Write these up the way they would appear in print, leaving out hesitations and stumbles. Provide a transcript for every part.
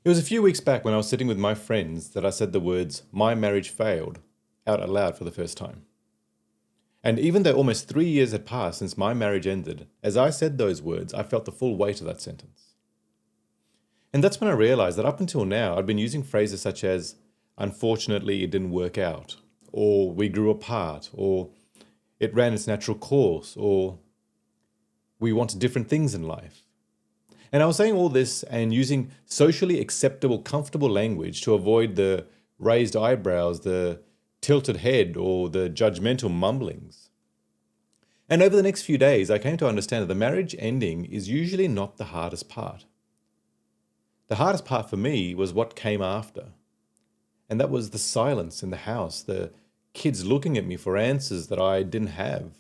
It was a few weeks back when I was sitting with my friends that I said the words, "my marriage failed," out aloud for the first time. And even though almost 3 years had passed since my marriage ended, as I said those words, I felt the full weight of that sentence. And that's when I realized that up until now, I'd been using phrases such as, "unfortunately, it didn't work out," or "we grew apart," or "it ran its natural course," or "we wanted different things in life." And I was saying all this and using socially acceptable, comfortable language to avoid the raised eyebrows, the tilted head, or the judgmental mumblings. And over the next few days, I came to understand that the marriage ending is usually not the hardest part. The hardest part for me was what came after. And that was the silence in the house, the kids looking at me for answers that I didn't have,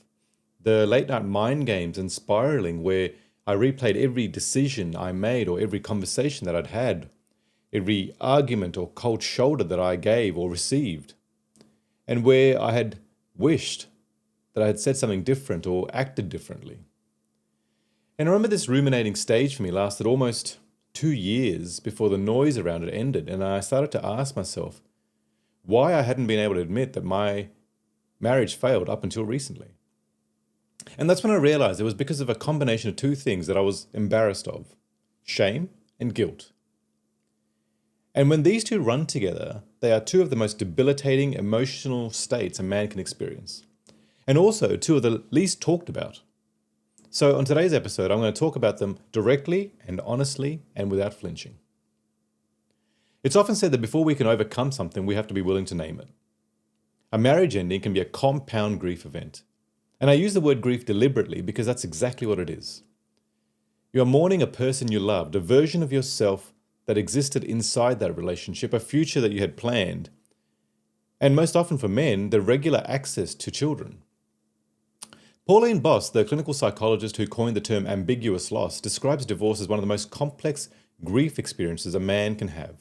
the late night mind games and spiraling where I replayed every decision I made or every conversation that I'd had, every argument or cold shoulder that I gave or received, and where I had wished that I had said something different or acted differently. And I remember this ruminating stage for me lasted almost 2 years before the noise around it ended, and I started to ask myself why I hadn't been able to admit that my marriage failed up until recently. And that's when I realized it was because of a combination of two things that I was embarrassed of: shame and guilt. And when these two run together, they are two of the most debilitating emotional states a man can experience, and also two of the least talked about. So on today's episode, I'm going to talk about them directly and honestly and without flinching. It's often said that before we can overcome something, we have to be willing to name it. A marriage ending can be a compound grief event. And I use the word grief deliberately because that's exactly what it is. You are mourning a person you loved, a version of yourself that existed inside that relationship, a future that you had planned, and most often for men, the regular access to children. Pauline Boss, the clinical psychologist who coined the term ambiguous loss, describes divorce as one of the most complex grief experiences a man can have.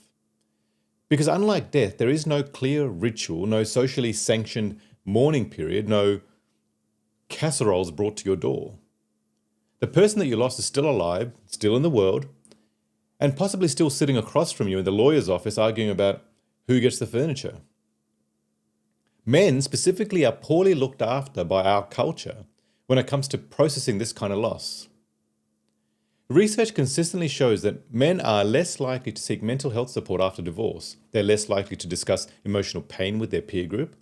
Because unlike death, there is no clear ritual, no socially sanctioned mourning period, no casseroles brought to your door. The person that you lost is still alive, still in the world, and possibly still sitting across from you in the lawyer's office arguing about who gets the furniture. Men specifically are poorly looked after by our culture when it comes to processing this kind of loss. Research consistently shows that men are less likely to seek mental health support after divorce. They're less likely to discuss emotional pain with their peer group.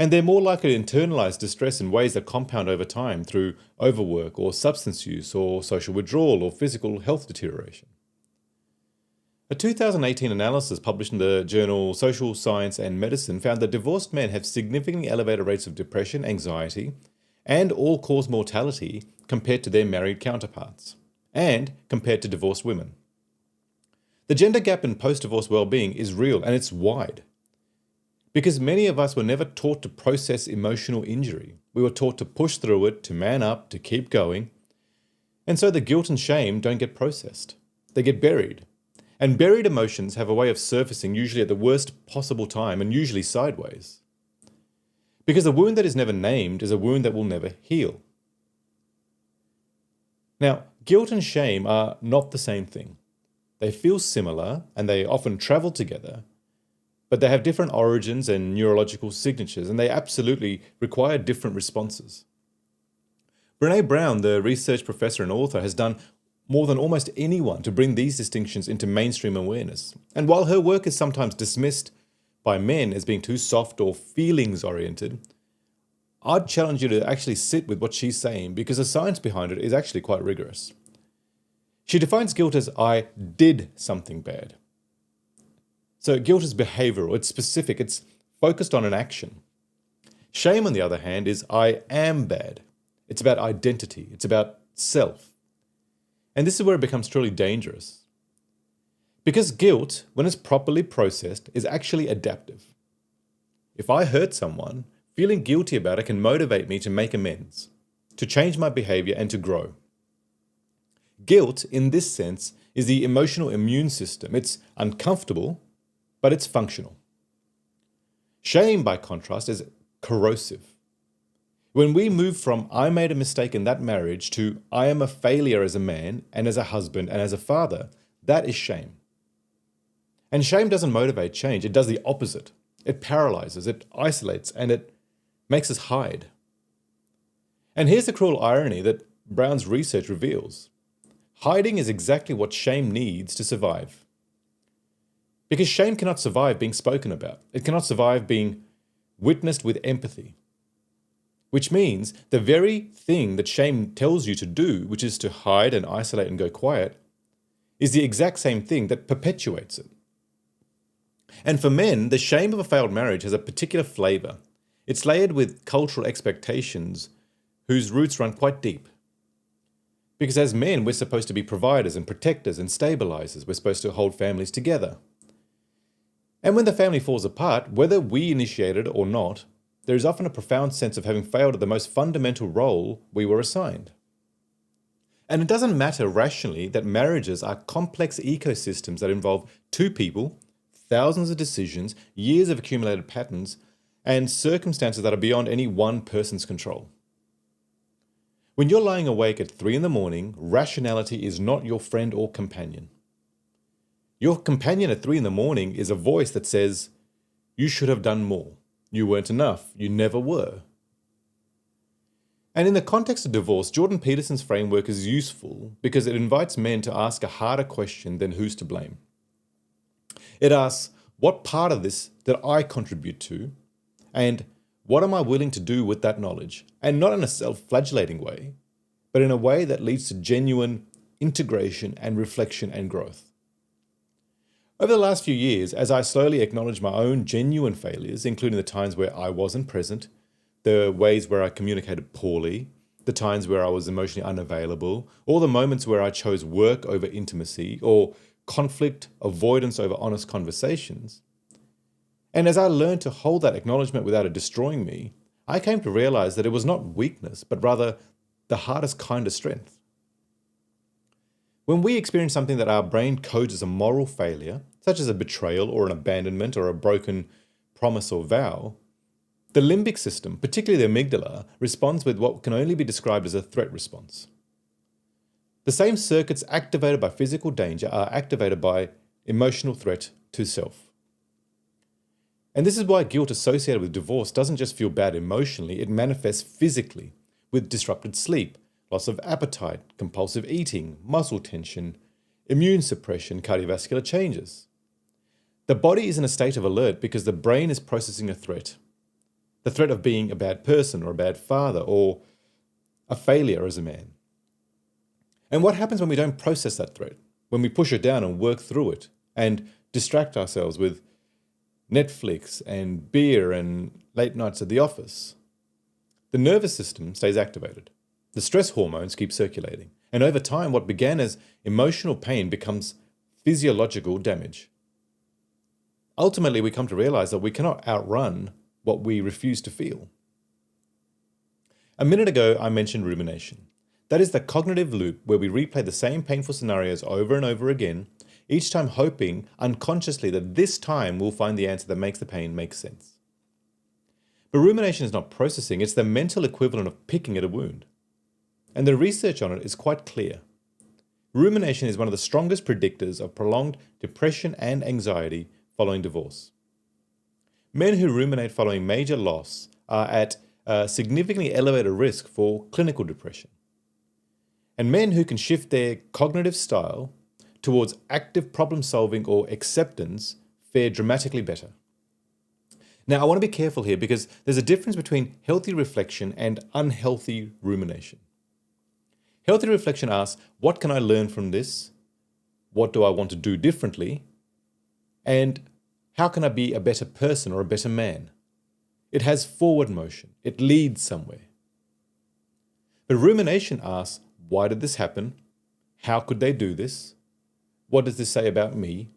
And they're more likely to internalize distress in ways that compound over time through overwork or substance use or social withdrawal or physical health deterioration. A 2018 analysis published in the journal Social Science and Medicine found that divorced men have significantly elevated rates of depression, anxiety, and all-cause mortality compared to their married counterparts, and compared to divorced women. The gender gap in post-divorce well-being is real and it's wide. Because many of us were never taught to process emotional injury. We were taught to push through it, to man up, to keep going. And so the guilt and shame don't get processed. They get buried. And buried emotions have a way of surfacing usually at the worst possible time and usually sideways. Because a wound that is never named is a wound that will never heal. Now, guilt and shame are not the same thing. They feel similar and they often travel together, but they have different origins and neurological signatures, and they absolutely require different responses. Brené Brown, the research professor and author, has done more than almost anyone to bring these distinctions into mainstream awareness. And while her work is sometimes dismissed by men as being too soft or feelings-oriented, I'd challenge you to actually sit with what she's saying because the science behind it is actually quite rigorous. She defines guilt as I did something bad. So guilt is behavioral, it's specific, it's focused on an action. Shame, on the other hand, is I am bad. It's about identity, it's about self. And this is where it becomes truly dangerous. Because guilt, when it's properly processed, is actually adaptive. If I hurt someone, feeling guilty about it can motivate me to make amends, to change my behavior and to grow. Guilt, in this sense, is the emotional immune system. It's uncomfortable, but it's functional. Shame, by contrast, is corrosive. When we move from I made a mistake in that marriage to I am a failure as a man and as a husband and as a father, that is shame. And shame doesn't motivate change, it does the opposite. It paralyzes, it isolates, and it makes us hide. And here's the cruel irony that Brown's research reveals. Hiding is exactly what shame needs to survive. Because shame cannot survive being spoken about. It cannot survive being witnessed with empathy. Which means the very thing that shame tells you to do, which is to hide and isolate and go quiet, is the exact same thing that perpetuates it. And for men, the shame of a failed marriage has a particular flavor. It's layered with cultural expectations whose roots run quite deep. Because as men, we're supposed to be providers and protectors and stabilizers. We're supposed to hold families together. And when the family falls apart, whether we initiate it or not, there is often a profound sense of having failed at the most fundamental role we were assigned. And it doesn't matter rationally that marriages are complex ecosystems that involve two people, thousands of decisions, years of accumulated patterns, and circumstances that are beyond any one person's control. When you're lying awake at 3 a.m, rationality is not your friend or companion. Your companion at 3 a.m. is a voice that says, "You should have done more. You weren't enough. You never were." And in the context of divorce, Jordan Peterson's framework is useful because it invites men to ask a harder question than who's to blame. It asks, what part of this did I contribute to? And what am I willing to do with that knowledge? And not in a self-flagellating way, but in a way that leads to genuine integration and reflection and growth. Over the last few years, as I slowly acknowledge my own genuine failures, including the times where I wasn't present, the ways where I communicated poorly, the times where I was emotionally unavailable, or the moments where I chose work over intimacy, or conflict avoidance over honest conversations. And as I learned to hold that acknowledgement without it destroying me, I came to realize that it was not weakness, but rather the hardest kind of strength. When we experience something that our brain codes as a moral failure, such as a betrayal or an abandonment or a broken promise or vow, the limbic system, particularly the amygdala, responds with what can only be described as a threat response. The same circuits activated by physical danger are activated by emotional threat to self. And this is why guilt associated with divorce doesn't just feel bad emotionally, it manifests physically with disrupted sleep, loss of appetite, compulsive eating, muscle tension, immune suppression, cardiovascular changes. The body is in a state of alert because the brain is processing a threat. The threat of being a bad person or a bad father or a failure as a man. And what happens when we don't process that threat? When we push it down and work through it and distract ourselves with Netflix and beer and late nights at the office? The nervous system stays activated. The stress hormones keep circulating. And over time, what began as emotional pain becomes physiological damage. Ultimately, we come to realize that we cannot outrun what we refuse to feel. A minute ago, I mentioned rumination. That is the cognitive loop where we replay the same painful scenarios over and over again, each time hoping unconsciously that this time we'll find the answer that makes the pain make sense. But rumination is not processing, it's the mental equivalent of picking at a wound. And the research on it is quite clear. Rumination is one of the strongest predictors of prolonged depression and anxiety following divorce. Men who ruminate following major loss are at a significantly elevated risk for clinical depression. And men who can shift their cognitive style towards active problem solving or acceptance fare dramatically better. Now, I want to be careful here because there's a difference between healthy reflection and unhealthy rumination. Healthy reflection asks, what can I learn from this? What do I want to do differently? And how can I be a better person or a better man? It has forward motion. It leads somewhere. But rumination asks, why did this happen? How could they do this? What does this say about me?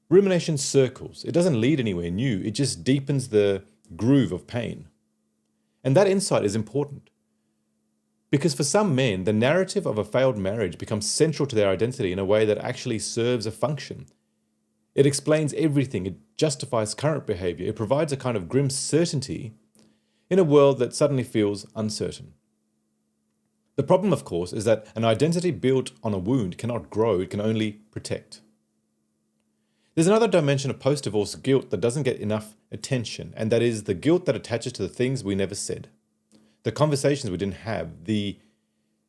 Rumination circles. It doesn't lead anywhere new. It just deepens the groove of pain. And that insight is important. Because for some men, the narrative of a failed marriage becomes central to their identity in a way that actually serves a function. It explains everything. It justifies current behavior. It provides a kind of grim certainty in a world that suddenly feels uncertain. The problem, of course, is that an identity built on a wound cannot grow, it can only protect. There's another dimension of post-divorce guilt that doesn't get enough attention, and that is the guilt that attaches to the things we never said, the conversations we didn't have, the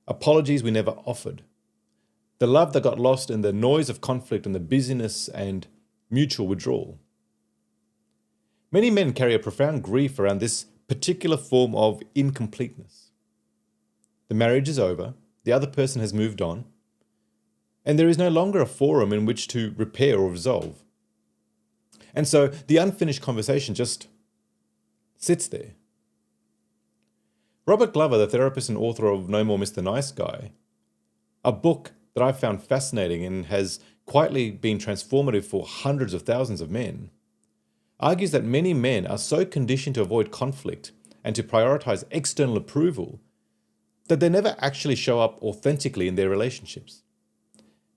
apologies we never offered, the love that got lost in the noise of conflict and the busyness and mutual withdrawal. Many men carry a profound grief around this particular form of incompleteness. The marriage is over, the other person has moved on, and there is no longer a forum in which to repair or resolve. And so the unfinished conversation just sits there. Robert Glover, the therapist and author of No More Mr. Nice Guy, a book that I found fascinating and has quietly been transformative for hundreds of thousands of men, argues that many men are so conditioned to avoid conflict and to prioritize external approval that they never actually show up authentically in their relationships.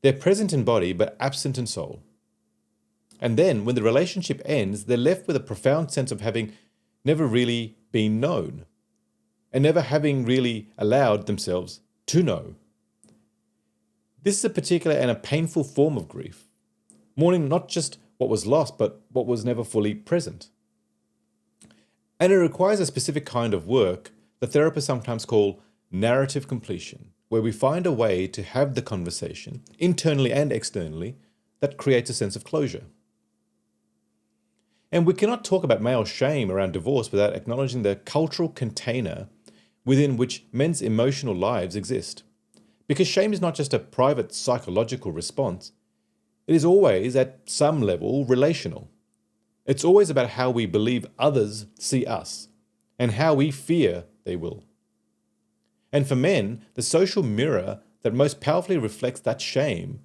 They're present in body but absent in soul. And then, when the relationship ends, they're left with a profound sense of having never really been known and never having really allowed themselves to know. This is a particular and a painful form of grief, mourning not just what was lost, but what was never fully present. And it requires a specific kind of work that therapists sometimes call narrative completion, where we find a way to have the conversation, internally and externally, that creates a sense of closure. And we cannot talk about male shame around divorce without acknowledging the cultural container within which men's emotional lives exist. Because shame is not just a private psychological response, it is always, at some level, relational. It's always about how we believe others see us and how we fear they will. And for men, the social mirror that most powerfully reflects that shame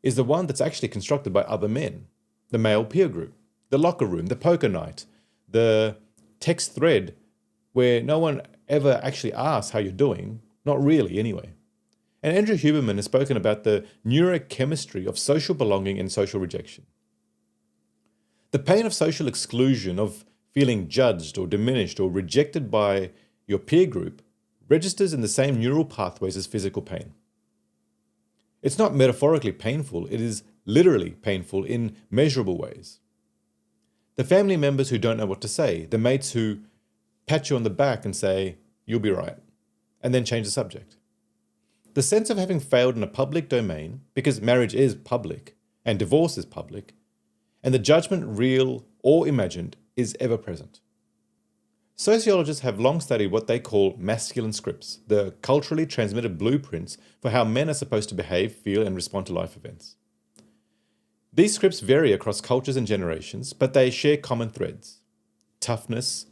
is the one that's actually constructed by other men, the male peer group, the locker room, the poker night, the text thread where no one ever actually asks how you're doing, not really anyway. And Andrew Huberman has spoken about the neurochemistry of social belonging and social rejection. The pain of social exclusion, of feeling judged or diminished or rejected by your peer group, registers in the same neural pathways as physical pain. It's not metaphorically painful, it is literally painful in measurable ways. The family members who don't know what to say, the mates who pat you on the back and say, "You'll be right," and then change the subject. The sense of having failed in a public domain, because marriage is public and divorce is public, and the judgment, real or imagined, is ever present. Sociologists have long studied what they call masculine scripts, the culturally transmitted blueprints for how men are supposed to behave, feel, and respond to life events. These scripts vary across cultures and generations, but they share common threads: toughness,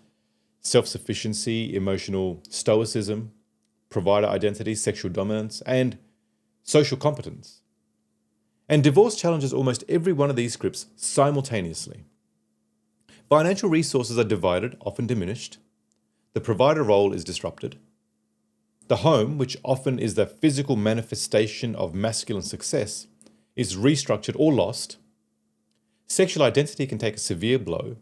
self-sufficiency, emotional stoicism, provider identity, sexual dominance, and social competence. And divorce challenges almost every one of these scripts simultaneously. Financial resources are divided, often diminished. The provider role is disrupted. The home, which often is the physical manifestation of masculine success, is restructured or lost. Sexual identity can take a severe blow.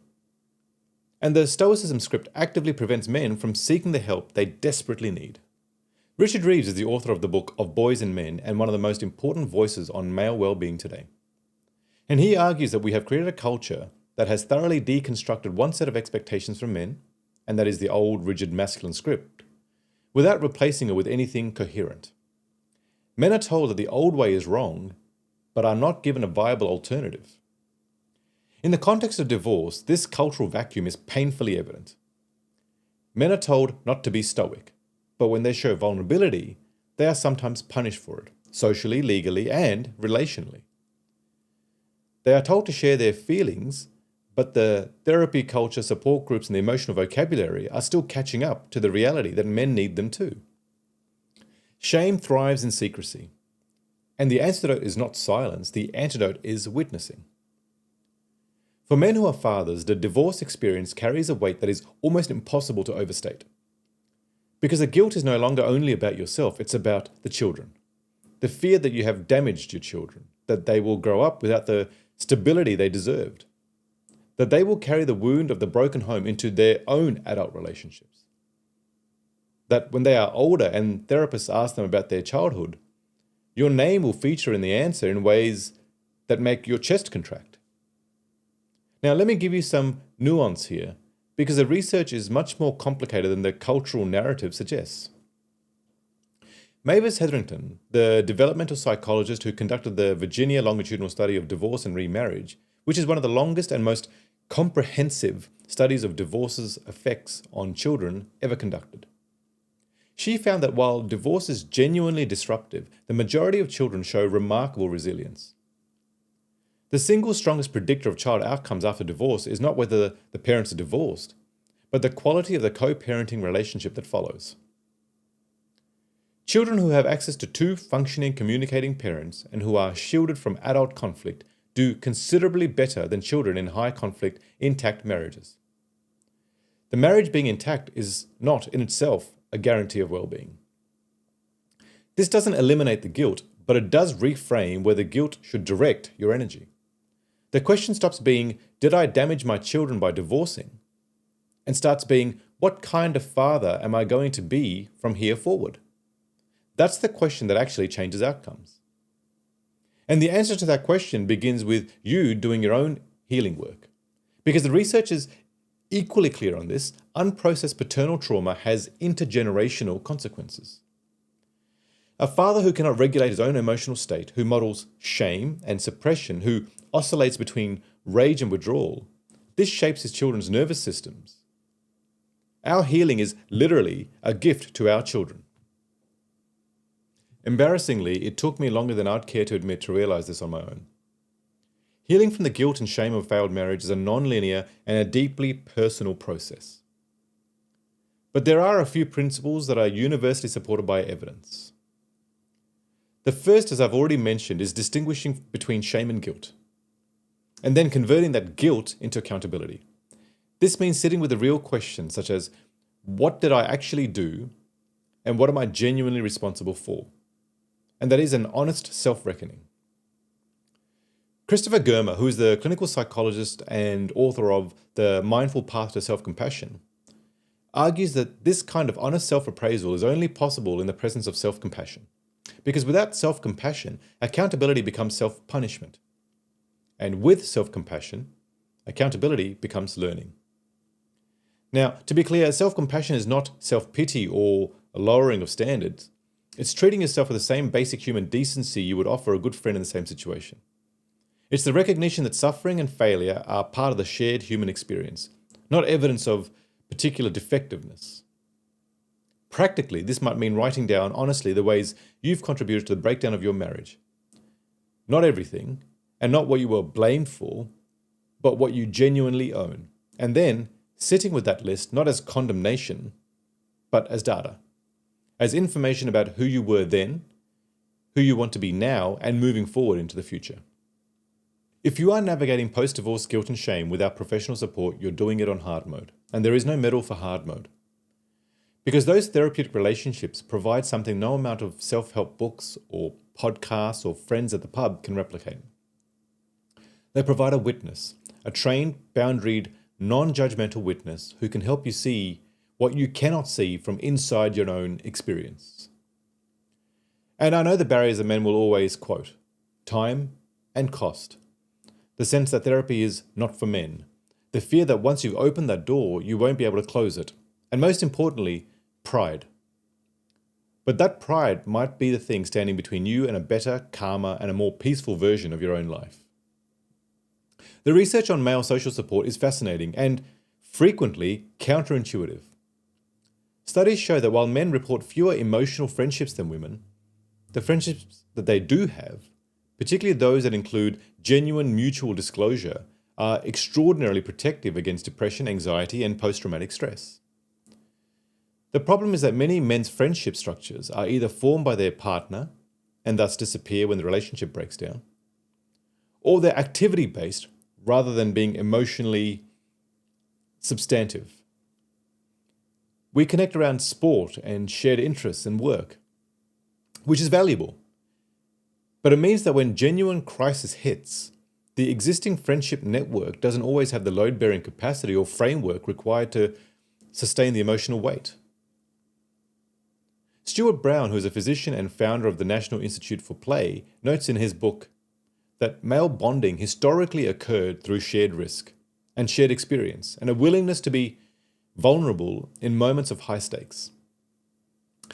And the Stoicism script actively prevents men from seeking the help they desperately need. Richard Reeves is the author of the book Of Boys and Men and one of the most important voices on male well-being today. And he argues that we have created a culture that has thoroughly deconstructed one set of expectations from men, and that is the old rigid masculine script, without replacing it with anything coherent. Men are told that the old way is wrong, but are not given a viable alternative. In the context of divorce, this cultural vacuum is painfully evident. Men are told not to be stoic, but when they show vulnerability, they are sometimes punished for it, socially, legally, and relationally. They are told to share their feelings, but the therapy culture, support groups, and the emotional vocabulary are still catching up to the reality that men need them too. Shame thrives in secrecy, and the antidote is not silence, the antidote is witnessing. For men who are fathers, the divorce experience carries a weight that is almost impossible to overstate. Because the guilt is no longer only about yourself, it's about the children. The fear that you have damaged your children, that they will grow up without the stability they deserved, that they will carry the wound of the broken home into their own adult relationships. That when they are older and therapists ask them about their childhood, your name will feature in the answer in ways that make your chest contract. Now, let me give you some nuance here, because the research is much more complicated than the cultural narrative suggests. Mavis Hetherington, the developmental psychologist who conducted the Virginia longitudinal study of divorce and remarriage, which is one of the longest and most comprehensive studies of divorce's effects on children ever conducted. She found that while divorce is genuinely disruptive, the majority of children show remarkable resilience. The single strongest predictor of child outcomes after divorce is not whether the parents are divorced, but the quality of the co-parenting relationship that follows. Children who have access to two functioning, communicating parents and who are shielded from adult conflict do considerably better than children in high conflict, intact marriages. The marriage being intact is not in itself a guarantee of well-being. This doesn't eliminate the guilt, but it does reframe where the guilt should direct your energy. The question stops being, did I damage my children by divorcing? And starts being, what kind of father am I going to be from here forward? That's the question that actually changes outcomes. And the answer to that question begins with you doing your own healing work. Because the research is equally clear on this, unprocessed paternal trauma has intergenerational consequences. A father who cannot regulate his own emotional state, who models shame and suppression, who oscillates between rage and withdrawal, this shapes his children's nervous systems. Our healing is literally a gift to our children. Embarrassingly, it took me longer than I'd care to admit to realize this on my own. Healing from the guilt and shame of failed marriage is a non-linear and a deeply personal process. But there are a few principles that are universally supported by evidence. The first, as I've already mentioned, is distinguishing between shame and guilt, and then converting that guilt into accountability. This means sitting with the real questions such as, what did I actually do, and what am I genuinely responsible for? And that is an honest self-reckoning. Christopher Germer, who is the clinical psychologist and author of The Mindful Path to Self-Compassion, argues that this kind of honest self-appraisal is only possible in the presence of self-compassion. Because without self-compassion, accountability becomes self-punishment. And with self-compassion, accountability becomes learning. Now, to be clear, self-compassion is not self-pity or a lowering of standards. It's treating yourself with the same basic human decency you would offer a good friend in the same situation. It's the recognition that suffering and failure are part of the shared human experience, not evidence of particular defectiveness. Practically, this might mean writing down honestly the ways you've contributed to the breakdown of your marriage. Not everything, and not what you were blamed for, but what you genuinely own. And then sitting with that list not as condemnation, but as data, as information about who you were then, who you want to be now, and moving forward into the future. If you are navigating post-divorce guilt and shame without professional support, you're doing it on hard mode. And there is no medal for hard mode. Because those therapeutic relationships provide something no amount of self-help books or podcasts or friends at the pub can replicate. They provide a witness, a trained, boundaried, non-judgmental witness who can help you see what you cannot see from inside your own experience. And I know the barriers that men will always quote: time and cost. The sense that therapy is not for men. The fear that once you've opened that door, you won't be able to close it. And most importantly, pride. But that pride might be the thing standing between you and a better, calmer, and a more peaceful version of your own life. The research on male social support is fascinating and frequently counterintuitive. Studies show that while men report fewer emotional friendships than women, the friendships that they do have, particularly those that include genuine mutual disclosure, are extraordinarily protective against depression, anxiety, and post-traumatic stress. The problem is that many men's friendship structures are either formed by their partner and thus disappear when the relationship breaks down, or they're activity-based rather than being emotionally substantive. We connect around sport and shared interests and work, which is valuable. But it means that when genuine crisis hits, the existing friendship network doesn't always have the load-bearing capacity or framework required to sustain the emotional weight. Stuart Brown, who is a physician and founder of the National Institute for Play, notes in his book that male bonding historically occurred through shared risk. and shared experience, and a willingness to be vulnerable in moments of high stakes.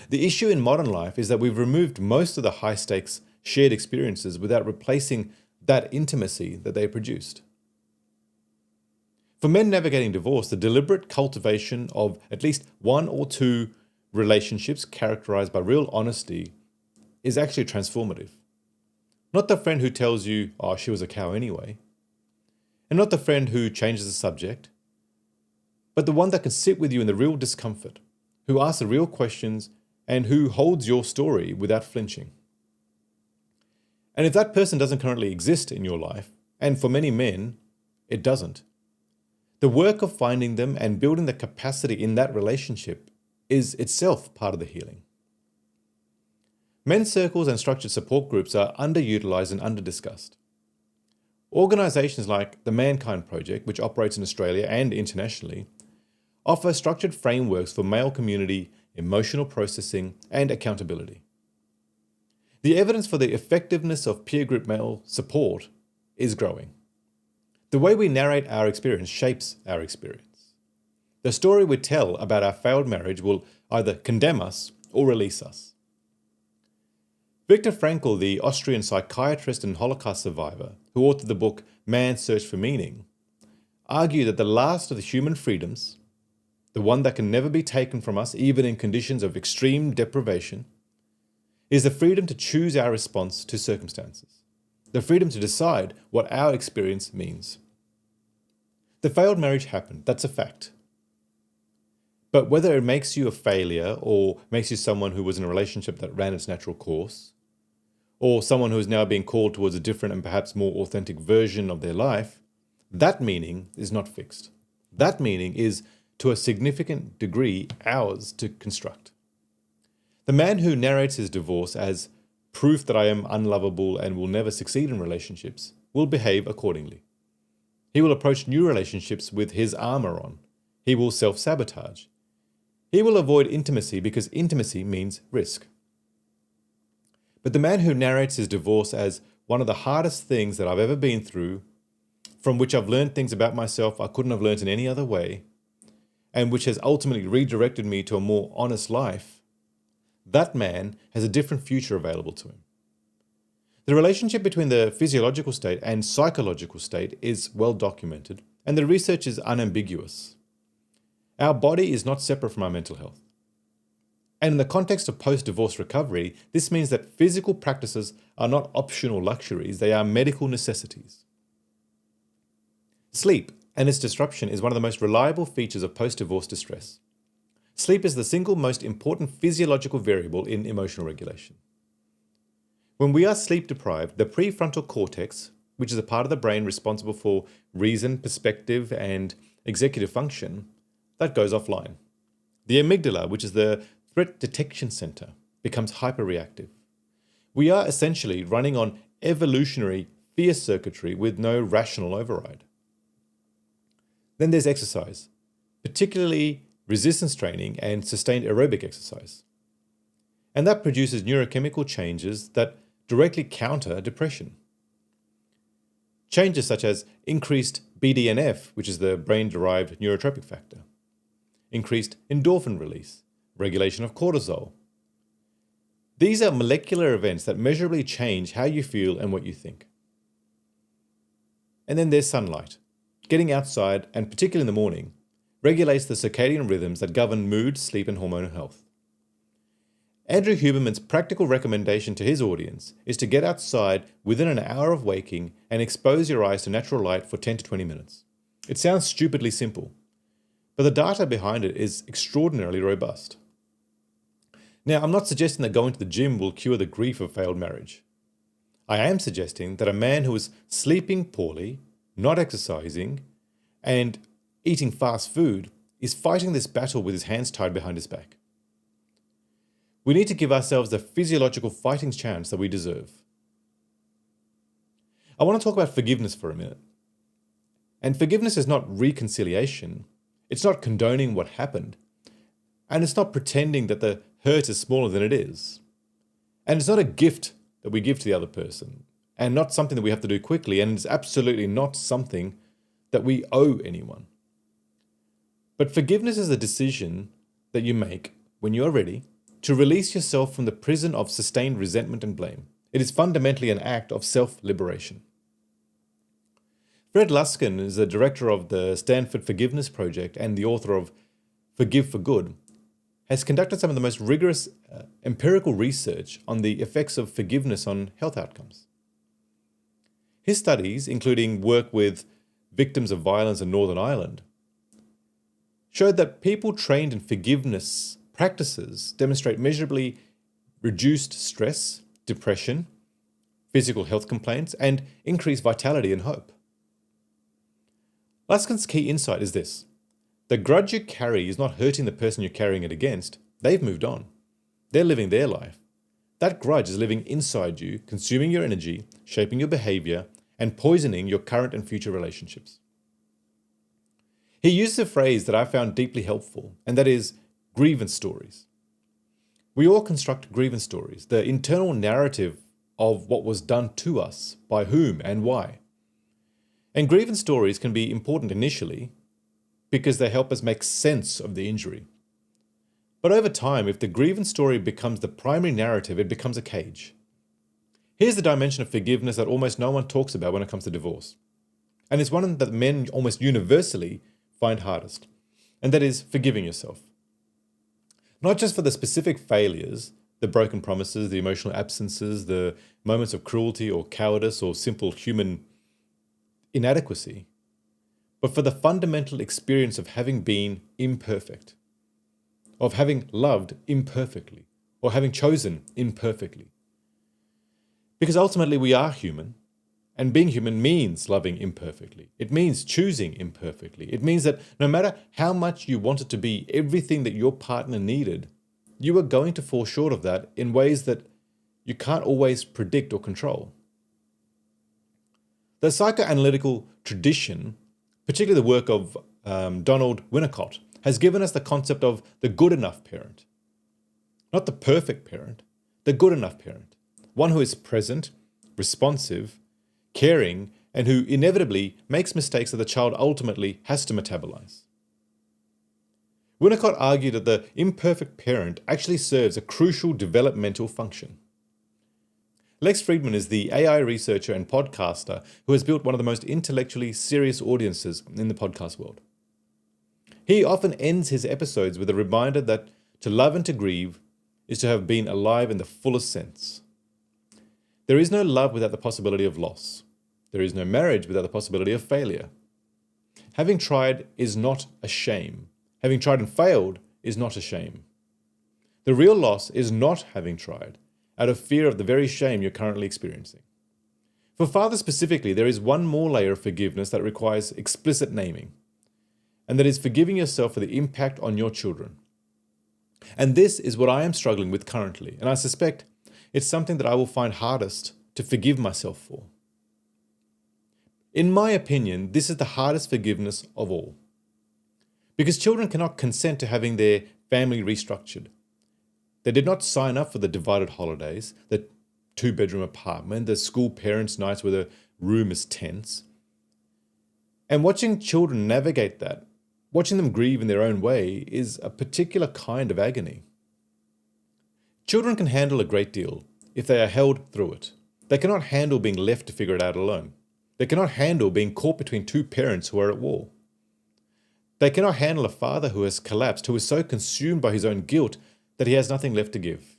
The issue in modern life is that we've removed most of the high stakes shared experiences without replacing that intimacy that they produced. For men navigating divorce, the deliberate cultivation of at least one or two relationships characterized by real honesty is actually transformative. Not the friend who tells you, oh, she was a cow anyway. And not the friend who changes the subject, but the one that can sit with you in the real discomfort, who asks the real questions, and who holds your story without flinching. And if that person doesn't currently exist in your life, and for many men, it doesn't, the work of finding them and building the capacity in that relationship is itself part of the healing. Men's circles and structured support groups are underutilized and underdiscussed. Organizations like the Mankind Project, which operates in Australia and internationally, offer structured frameworks for male community, emotional processing, and accountability. The evidence for the effectiveness of peer group male support is growing. The way we narrate our experience shapes our experience. The story we tell about our failed marriage will either condemn us or release us. Viktor Frankl, the Austrian psychiatrist and Holocaust survivor who authored the book Man's Search for Meaning, argued that the last of the human freedoms, the one that can never be taken from us even in conditions of extreme deprivation, is the freedom to choose our response to circumstances, the freedom to decide what our experience means. The failed marriage happened, that's a fact. But whether it makes you a failure or makes you someone who was in a relationship that ran its natural course, or someone who is now being called towards a different and perhaps more authentic version of their life, that meaning is not fixed. That meaning is, to a significant degree, ours to construct. The man who narrates his divorce as proof that I am unlovable and will never succeed in relationships will behave accordingly. He will approach new relationships with his armor on. He will self-sabotage. He will avoid intimacy because intimacy means risk. But the man who narrates his divorce as one of the hardest things that I've ever been through, from which I've learned things about myself I couldn't have learned in any other way, and which has ultimately redirected me to a more honest life, that man has a different future available to him. The relationship between the physiological state and psychological state is well documented, and the research is unambiguous. Our body is not separate from our mental health. And in the context of post-divorce recovery, this means that physical practices are not optional luxuries, they are medical necessities. Sleep and its disruption is one of the most reliable features of post-divorce distress. Sleep is the single most important physiological variable in emotional regulation. When we are sleep deprived, the prefrontal cortex, which is a part of the brain responsible for reason, perspective, and executive function, that goes offline. The amygdala, which is the threat detection center, becomes hyperreactive. We are essentially running on evolutionary fear circuitry with no rational override. Then there's exercise, particularly resistance training and sustained aerobic exercise. And that produces neurochemical changes that directly counter depression. Changes such as increased BDNF, which is the brain-derived neurotropic factor, increased endorphin release, regulation of cortisol. These are molecular events that measurably change how you feel and what you think. And then there's sunlight. Getting outside, and particularly in the morning, regulates the circadian rhythms that govern mood, sleep, and hormonal health. Andrew Huberman's practical recommendation to his audience is to get outside within an hour of waking and expose your eyes to natural light for 10 to 20 minutes. It sounds stupidly simple, but the data behind it is extraordinarily robust. Now, I'm not suggesting that going to the gym will cure the grief of failed marriage. I am suggesting that a man who is sleeping poorly, not exercising, and eating fast food is fighting this battle with his hands tied behind his back. We need to give ourselves the physiological fighting chance that we deserve. I want to talk about forgiveness for a minute. And forgiveness is not reconciliation. It's not condoning what happened. And it's not pretending that the hurt is smaller than it is. And it's not a gift that we give to the other person. And not something that we have to do quickly. And it's absolutely not something that we owe anyone. But forgiveness is a decision that you make when you are ready to release yourself from the prison of sustained resentment and blame. It is fundamentally an act of self-liberation. Fred Luskin is the director of the Stanford Forgiveness Project and the author of Forgive for Good, has conducted some of the most rigorous empirical research on the effects of forgiveness on health outcomes. His studies, including work with victims of violence in Northern Ireland, showed that people trained in forgiveness practices demonstrate measurably reduced stress, depression, physical health complaints, and increased vitality and hope. Luskin's key insight is this: the grudge you carry is not hurting the person you're carrying it against. They've moved on. They're living their life. That grudge is living inside you, consuming your energy, shaping your behavior, and poisoning your current and future relationships. He used a phrase that I found deeply helpful, and that is grievance stories. We all construct grievance stories, the internal narrative of what was done to us, by whom and why. And grievance stories can be important initially because they help us make sense of the injury. But over time, if the grievance story becomes the primary narrative, it becomes a cage. Here's the dimension of forgiveness that almost no one talks about when it comes to divorce. And it's one that men almost universally find hardest, and that is forgiving yourself. Not just for the specific failures, the broken promises, the emotional absences, the moments of cruelty or cowardice or simple human inadequacy, but for the fundamental experience of having been imperfect, of having loved imperfectly, or having chosen imperfectly. Because ultimately we are human, and being human means loving imperfectly. It means choosing imperfectly. It means that no matter how much you wanted to be everything that your partner needed, you are going to fall short of that in ways that you can't always predict or control. The psychoanalytical tradition, particularly the work of Donald Winnicott, has given us the concept of the good enough parent. Not the perfect parent, the good enough parent. One who is present, responsive, caring, and who inevitably makes mistakes that the child ultimately has to metabolize. Winnicott argued that the imperfect parent actually serves a crucial developmental function. Lex Friedman is the AI researcher and podcaster who has built one of the most intellectually serious audiences in the podcast world. He often ends his episodes with a reminder that to love and to grieve is to have been alive in the fullest sense. There is no love without the possibility of loss. There is no marriage without the possibility of failure. Having tried is not a shame. Having tried and failed is not a shame. The real loss is not having tried, out of fear of the very shame you're currently experiencing. For fathers specifically, there is one more layer of forgiveness that requires explicit naming, and that is forgiving yourself for the impact on your children. And this is what I am struggling with currently, and I suspect it's something that I will find hardest to forgive myself for. In my opinion, this is the hardest forgiveness of all. Because children cannot consent to having their family restructured. They did not sign up for the divided holidays, the 2-bedroom apartment, the school parents' nights where the room is tense. And watching children navigate that, watching them grieve in their own way, is a particular kind of agony. Children can handle a great deal if they are held through it. They cannot handle being left to figure it out alone. They cannot handle being caught between two parents who are at war. They cannot handle a father who has collapsed, who is so consumed by his own guilt that he has nothing left to give.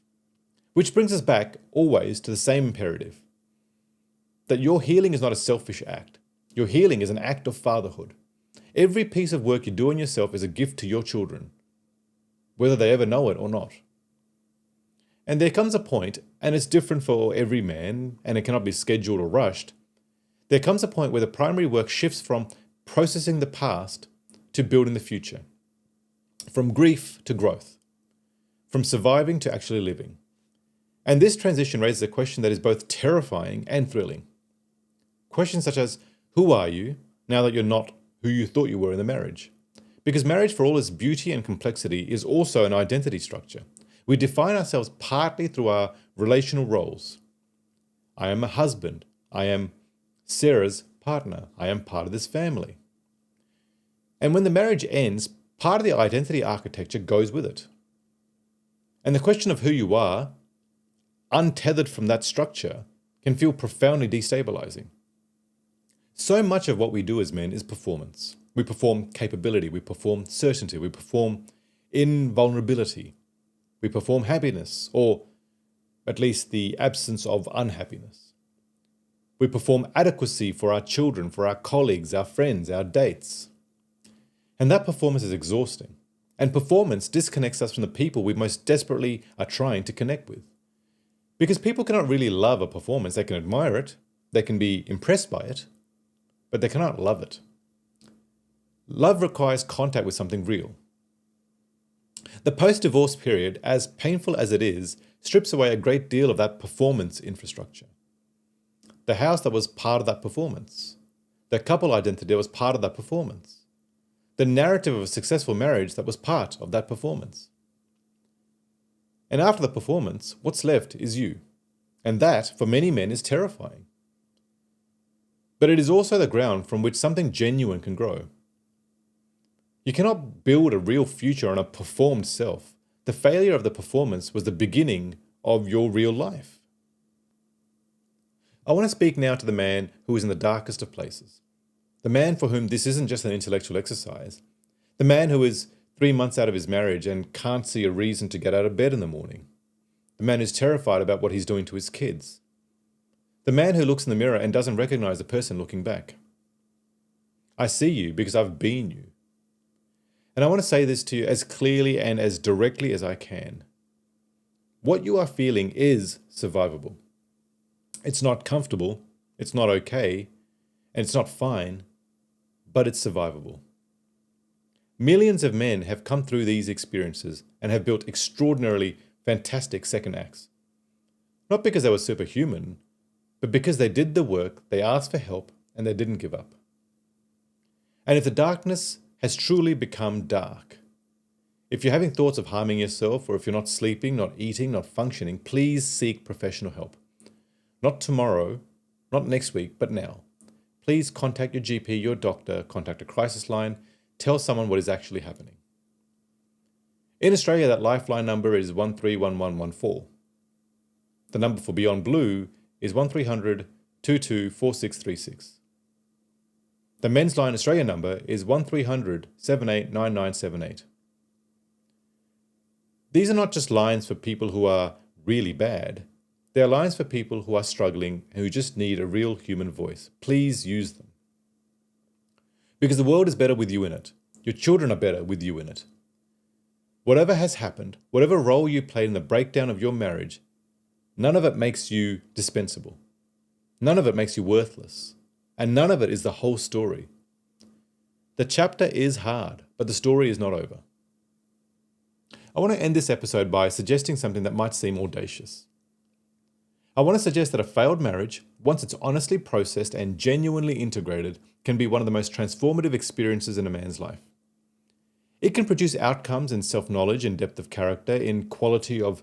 Which brings us back always to the same imperative, that your healing is not a selfish act. Your healing is an act of fatherhood. Every piece of work you do on yourself is a gift to your children, whether they ever know it or not. And there comes a point, and it's different for every man, and it cannot be scheduled or rushed. There comes a point where the primary work shifts from processing the past to building the future, from grief to growth, from surviving to actually living. And this transition raises a question that is both terrifying and thrilling. Questions such as, who are you now that you're not who you thought you were in the marriage? Because marriage, for all its beauty and complexity, is also an identity structure. We define ourselves partly through our relational roles. I am a husband. I am Sarah's partner. I am part of this family. And when the marriage ends, part of the identity architecture goes with it. And the question of who you are, untethered from that structure, can feel profoundly destabilizing. So much of what we do as men is performance. We perform capability, we perform certainty, we perform invulnerability, we perform happiness, or at least the absence of unhappiness. We perform adequacy for our children, for our colleagues, our friends, our dates. And that performance is exhausting. And performance disconnects us from the people we most desperately are trying to connect with. Because people cannot really love a performance. They can admire it, they can be impressed by it, but they cannot love it. Love requires contact with something real. The post-divorce period, as painful as it is, strips away a great deal of that performance infrastructure. The house that was part of that performance. The couple identity that was part of that performance. The narrative of a successful marriage that was part of that performance. And after the performance, what's left is you. And that, for many men, is terrifying. But it is also the ground from which something genuine can grow. You cannot build a real future on a performed self. The failure of the performance was the beginning of your real life. I want to speak now to the man who is in the darkest of places. The man for whom this isn't just an intellectual exercise. The man who is 3 months out of his marriage and can't see a reason to get out of bed in the morning. The man who's terrified about what he's doing to his kids. The man who looks in the mirror and doesn't recognize the person looking back. I see you because I've been you. And I want to say this to you as clearly and as directly as I can. What you are feeling is survivable. It's not comfortable, it's not okay, and it's not fine, but it's survivable. Millions of men have come through these experiences and have built extraordinarily fantastic second acts. Not because they were superhuman, but because they did the work, they asked for help, and they didn't give up. And if the darkness has truly become dark, if you're having thoughts of harming yourself, or if you're not sleeping, not eating, not functioning, please seek professional help. Not tomorrow, not next week, but now. Please contact your GP, your doctor, contact a crisis line, tell someone what is actually happening. In Australia, that lifeline number is 131114. The number for Beyond Blue is 1300 224636. The Men's Line Australia number is 1300 789978. These are not just lines for people who are really bad. They are lines for people who are struggling and who just need a real human voice. Please use them. Because the world is better with you in it. Your children are better with you in it. Whatever has happened, whatever role you played in the breakdown of your marriage, none of it makes you dispensable. None of it makes you worthless. And none of it is the whole story. The chapter is hard, but the story is not over. I want to end this episode by suggesting something that might seem audacious. I want to suggest that a failed marriage, once it's honestly processed and genuinely integrated, can be one of the most transformative experiences in a man's life. It can produce outcomes in self-knowledge, in depth of character, in quality of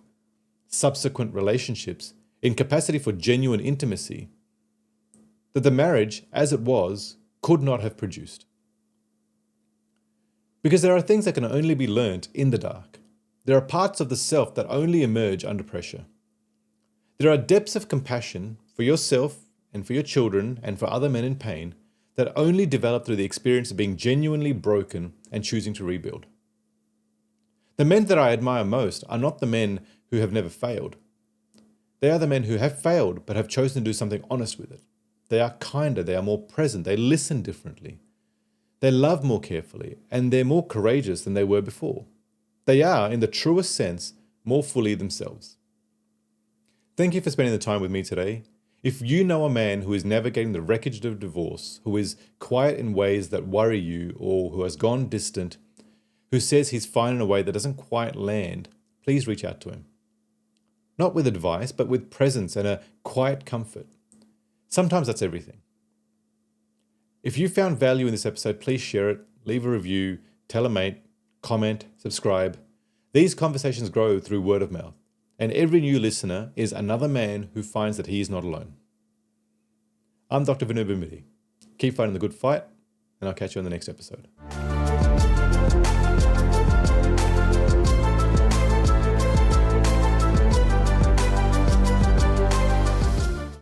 subsequent relationships, in capacity for genuine intimacy, that the marriage, as it was, could not have produced. Because there are things that can only be learnt in the dark. There are parts of the self that only emerge under pressure. There are depths of compassion for yourself and for your children and for other men in pain that only develop through the experience of being genuinely broken and choosing to rebuild. The men that I admire most are not the men who have never failed. They are the men who have failed but have chosen to do something honest with it. They are kinder, they are more present, they listen differently. They love more carefully, and they're more courageous than they were before. They are, in the truest sense, more fully themselves. Thank you for spending the time with me today. If you know a man who is navigating the wreckage of divorce, who is quiet in ways that worry you, or who has gone distant, who says he's fine in a way that doesn't quite land, please reach out to him. Not with advice, but with presence and a quiet comfort. Sometimes that's everything. If you found value in this episode, please share it, leave a review, tell a mate, comment, subscribe. These conversations grow through word of mouth, and every new listener is another man who finds that he is not alone. I'm Dr. Brené Brown. Keep fighting the good fight, and I'll catch you on the next episode.